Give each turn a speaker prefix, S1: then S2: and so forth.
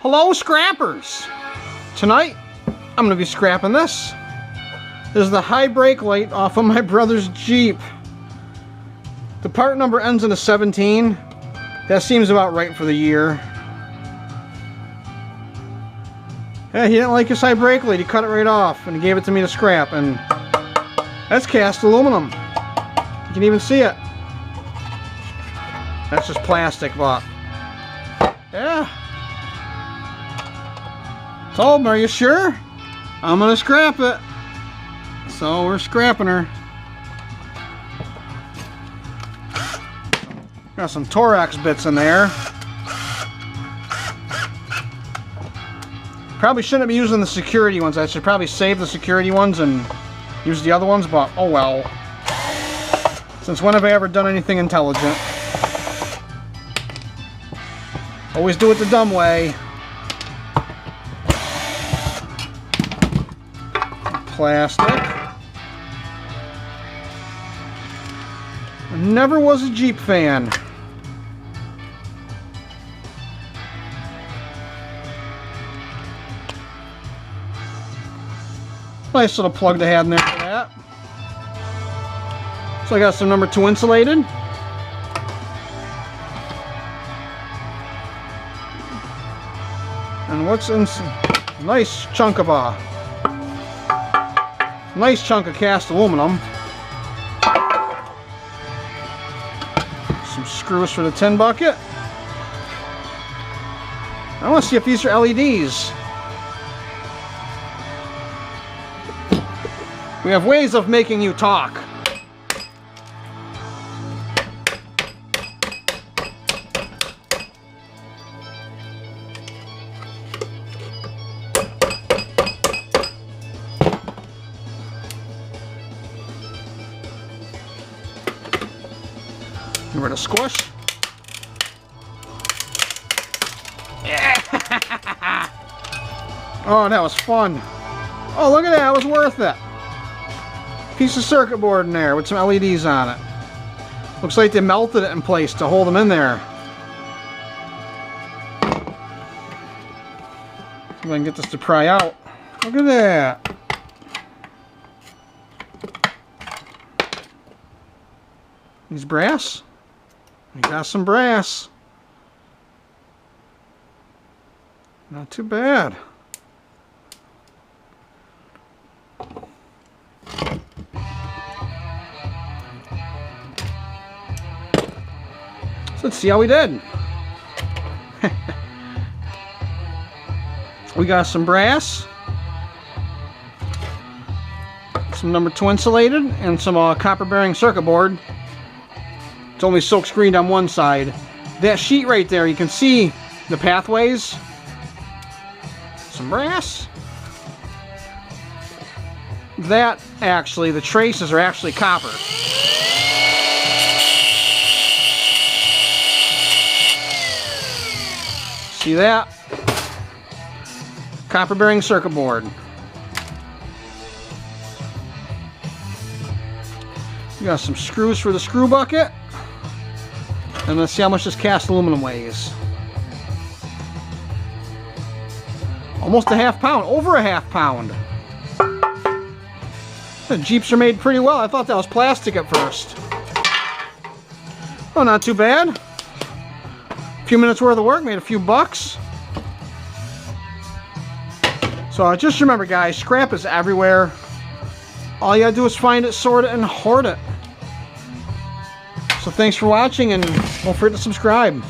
S1: Hello, scrappers! Tonight, I'm going to be scrapping this. This is the high brake light off of my brother's Jeep. The part number ends in a 17. That seems about right for the year. Yeah, he didn't like his high brake light. He cut it right off and he gave it to me to scrap. And that's cast aluminum. You can even see it. That's just plastic, but yeah. Told him, are you sure? I'm gonna scrap it. So we're scrapping her. Got some Torx bits in there. Probably shouldn't be using the security ones. I should probably save the security ones and use the other ones, but oh well. Since when have I ever done anything intelligent? Always do it the dumb way. Plastic. Never was a Jeep fan. Nice little plug to have in there for that. So I got some number 2 insulated. And what's in nice chunk of cast aluminum. Some screws for the tin bucket. I want to see if these are LEDs. We have ways of making you talk. Give it a squish. Yeah. Oh, that was fun. Oh, look at that. It was worth it. Piece of circuit board in there with some LEDs on it. Looks like they melted it in place to hold them in there. See if I can get this to pry out. Look at that. These brass. We got some brass. Not too bad. So let's see how we did. We got some brass, some number 2 insulated, and some copper bearing circuit board. It's only silk screened on one side. That sheet right there, you can see the pathways. Some brass. That actually, the traces are actually copper. See that? Copper bearing circuit board. We got some screws for the screw bucket. And let's see how much this cast aluminum weighs. Almost a half pound, over a half pound. The Jeeps are made pretty well. I thought that was plastic at first. Oh, not too bad. A few minutes worth of work, made a few bucks. So just remember guys, scrap is everywhere. All you gotta do is find it, sort it, and hoard it. So thanks for watching, and don't forget to subscribe.